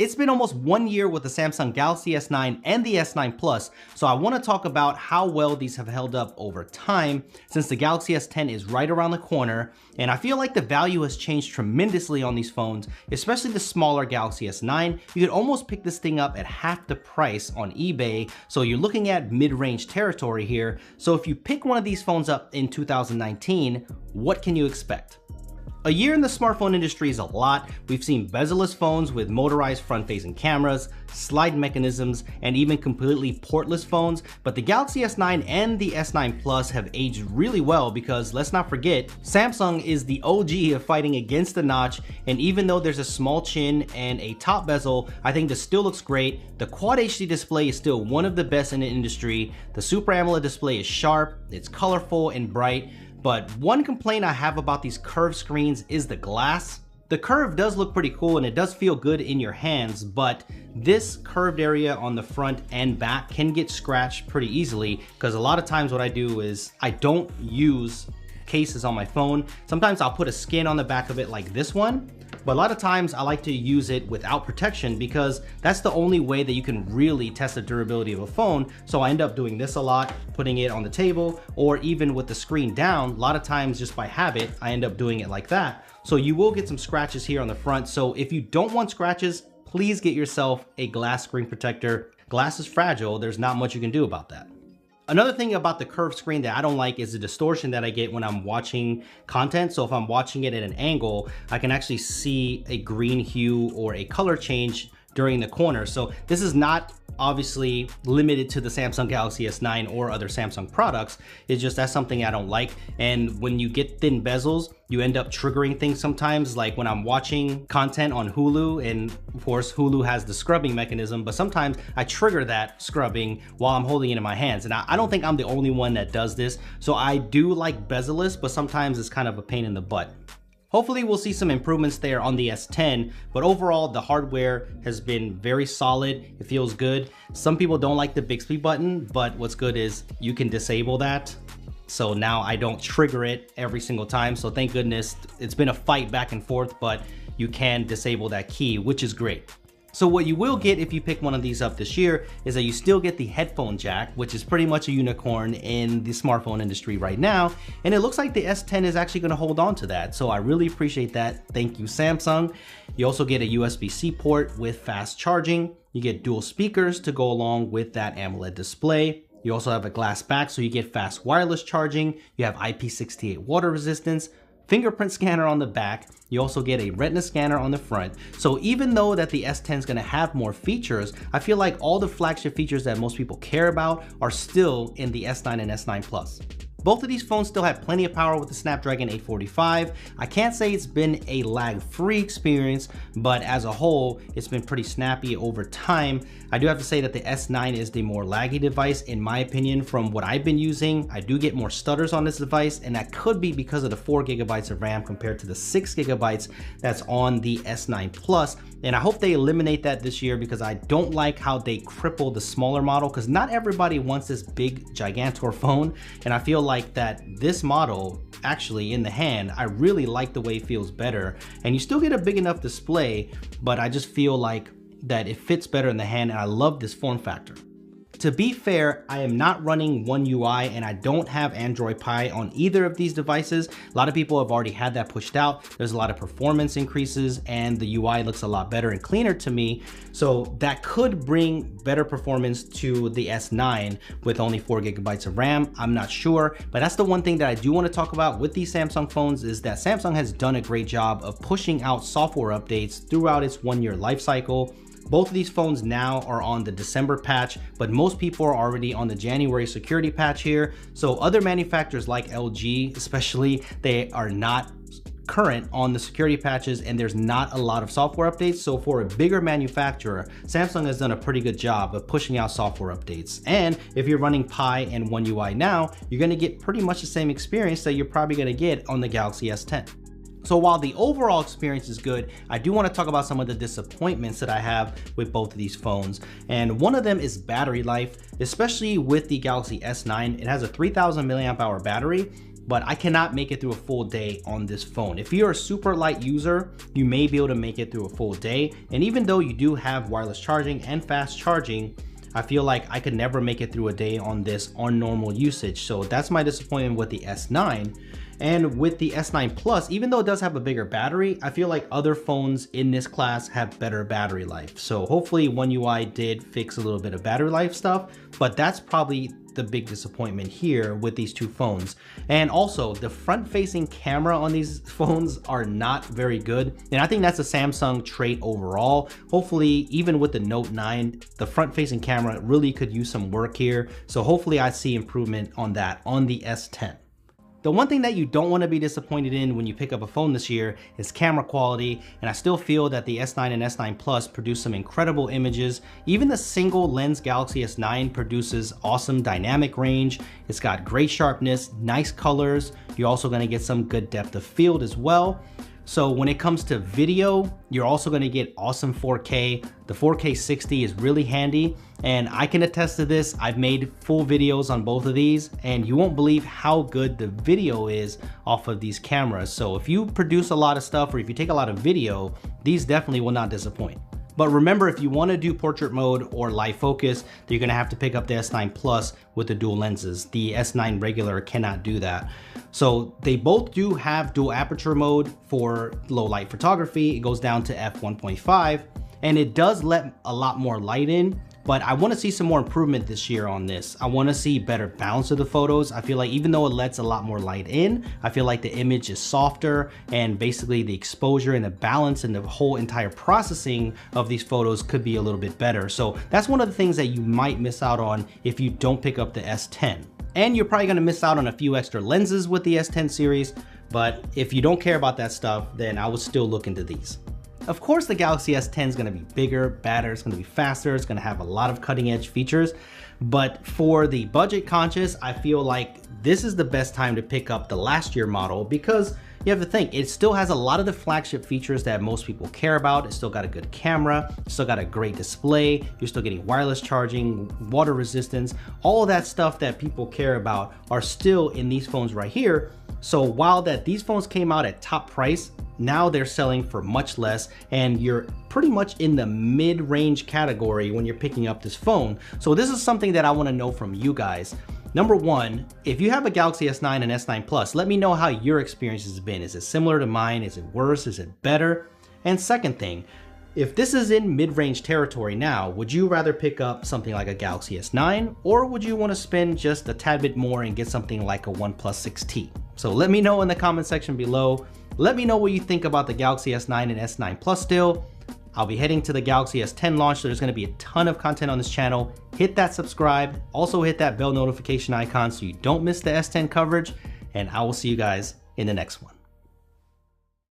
It's been almost 1 year with the Samsung Galaxy S9 and the S9 Plus, so I want to talk about how well these have held up over time since the Galaxy S10 is right around the corner, and I feel like the value has changed tremendously on these phones, especially the smaller Galaxy S9. You could almost pick this thing up at half the price on eBay, so you're looking at mid-range territory here. So if you pick one of these phones up in 2019, what can you expect? A year in the smartphone industry is a lot. We've seen bezel-less phones with motorized front-facing cameras, slide mechanisms, and even completely portless phones, but the Galaxy S9 and the S9 Plus have aged really well because, let's not forget, Samsung is the OG of fighting against the notch, and even though there's a small chin and a top bezel, I think this still looks great. The Quad HD display is still one of the best in the industry. The Super AMOLED display is sharp, it's colorful and bright. But one complaint I have about these curved screens is the glass. The curve does look pretty cool and it does feel good in your hands, but this curved area on the front and back can get scratched pretty easily because a lot of times what I do is I don't use cases on my phone. Sometimes I'll put a skin on the back of it like this one, but a lot of times I like to use it without protection because that's the only way that you can really test the durability of a phone. So I end up doing this a lot, putting it on the table, or even with the screen down, a lot of times just by habit, I end up doing it like that. So you will get some scratches here on the front. So if you don't want scratches, please get yourself a glass screen protector. Glass is fragile, there's not much you can do about that. Another thing about the curved screen that I don't like is the distortion that I get when I'm watching content. So if I'm watching it at an angle, I can actually see a green hue or a color change during the corner. So this is not obviously limited to the Samsung Galaxy S9 or other Samsung products. It's just that's something I don't like. And when you get thin bezels, you end up triggering things sometimes, like when I'm watching content on Hulu, and of course Hulu has the scrubbing mechanism, but sometimes I trigger that scrubbing while I'm holding it in my hands. And I don't think I'm the only one that does this. So I do like bezel-less, but sometimes it's kind of a pain in the butt. Hopefully we'll see some improvements there on the S10, but overall the hardware has been very solid. It feels good. Some people don't like the Bixby button, but what's good is you can disable that. So now I don't trigger it every single time. So thank goodness. It's been a fight back and forth, but you can disable that key, which is great. So what you will get if you pick one of these up this year is that you still get the headphone jack, which is pretty much a unicorn in the smartphone industry right now. And it looks like the S10 is actually gonna hold on to that. So I really appreciate that. Thank you, Samsung. You also get a USB-C port with fast charging. You get dual speakers to go along with that AMOLED display. You also have a glass back, so you get fast wireless charging. You have IP68 water resistance, fingerprint scanner on the back. You also get a retina scanner on the front. So even though that the S10 is gonna have more features, I feel like all the flagship features that most people care about are still in the S9 and S9 Plus. Both of these phones still have plenty of power with the Snapdragon 845. I can't say it's been a lag-free experience, but as a whole, it's been pretty snappy over time. I do have to say that the S9 is the more laggy device, in my opinion, from what I've been using. I do get more stutters on this device, and that could be because of the 4 GB of RAM compared to the 6 GB that's on the S9 Plus. And I hope they eliminate that this year because I don't like how they cripple the smaller model, because not everybody wants this big gigantor phone. And I feel like that this model actually in the hand, I really like the way it feels better. And you still get a big enough display, but I just feel like that it fits better in the hand, and I love this form factor. To be fair, I am not running One UI and I don't have Android Pie on either of these devices. A lot of people have already had that pushed out. There's a lot of performance increases and the UI looks a lot better and cleaner to me. So that could bring better performance to the S9 with only 4 GB of RAM. I'm not sure, but that's the one thing that I do want to talk about with these Samsung phones is that Samsung has done a great job of pushing out software updates throughout its 1-year life cycle. Both of these phones now are on the December patch, but most people are already on the January security patch here. So other manufacturers like LG especially, they are not current on the security patches and there's not a lot of software updates. So for a bigger manufacturer, Samsung has done a pretty good job of pushing out software updates. And if you're running Pi and One UI now, you're gonna get pretty much the same experience that you're probably gonna get on the Galaxy S10. So while the overall experience is good, I do want to talk about some of the disappointments that I have with both of these phones. And one of them is battery life, especially with the Galaxy S9. It has a 3000 mAh battery, but I cannot make it through a full day on this phone. If you're a super light user, you may be able to make it through a full day. And even though you do have wireless charging and fast charging, I feel like I could never make it through a day on this on normal usage. So that's my disappointment with the S9. And with the S9 Plus, even though it does have a bigger battery, I feel like other phones in this class have better battery life. So hopefully One UI did fix a little bit of battery life stuff, but that's probably the big disappointment here with these two phones. And also the front facing camera on these phones are not very good. And I think that's a Samsung trait overall. Hopefully, even with the Note 9, the front facing camera really could use some work here. So hopefully I see improvement on that on the S10. The one thing that you don't want to be disappointed in when you pick up a phone this year is camera quality, and I still feel that the S9 and S9 Plus produce some incredible images. Even the single lens Galaxy S9 produces awesome dynamic range. It's got great sharpness, nice colors. You're also going to get some good depth of field as well. So when it comes to video, you're also going to get awesome 4K. The 4K 60 is really handy, and I can attest to this. I've made full videos on both of these, and you won't believe how good the video is off of these cameras. So if you produce a lot of stuff or if you take a lot of video, these definitely will not disappoint. But remember, if you want to do portrait mode or live focus, you're going to have to pick up the S9 Plus with the dual lenses. The S9 regular cannot do that. So they both do have dual aperture mode for low light photography. It goes down to f1.5 and it does let a lot more light in. But I want to see some more improvement this year on this. I want to see better balance of the photos. I feel like even though it lets a lot more light in, I feel like the image is softer, and basically the exposure and the balance and the whole entire processing of these photos could be a little bit better. So that's one of the things that you might miss out on if you don't pick up the S10. And you're probably going to miss out on a few extra lenses with the S10 series. But if you don't care about that stuff, then I would still look into these. Of course, the Galaxy S10 is going to be bigger, badder, it's going to be faster, it's going to have a lot of cutting edge features. But for the budget conscious, I feel like this is the best time to pick up the last year model, because you have to think, it still has a lot of the flagship features that most people care about. It's still got a good camera, it's still got a great display, you're still getting wireless charging, water resistance, all of that stuff that people care about are still in these phones right here. So while these phones came out at top price, now they're selling for much less, and you're pretty much in the mid-range category when you're picking up this phone. So this is something that I want to know from you guys. Number one, if you have a Galaxy S9 and S9 Plus, let me know how your experience has been. Is it similar to mine? Is it worse? Is it better? And second thing, if this is in mid-range territory now, would you rather pick up something like a Galaxy S9, or would you want to spend just a tad bit more and get something like a OnePlus 6T? So let me know in the comment section below. Let me know what you think about the Galaxy S9 and S9 Plus still. I'll be heading to the Galaxy S10 launch, so there's going to be a ton of content on this channel. Hit that subscribe, also hit that bell notification icon so you don't miss the S10 coverage, and I will see you guys in the next one.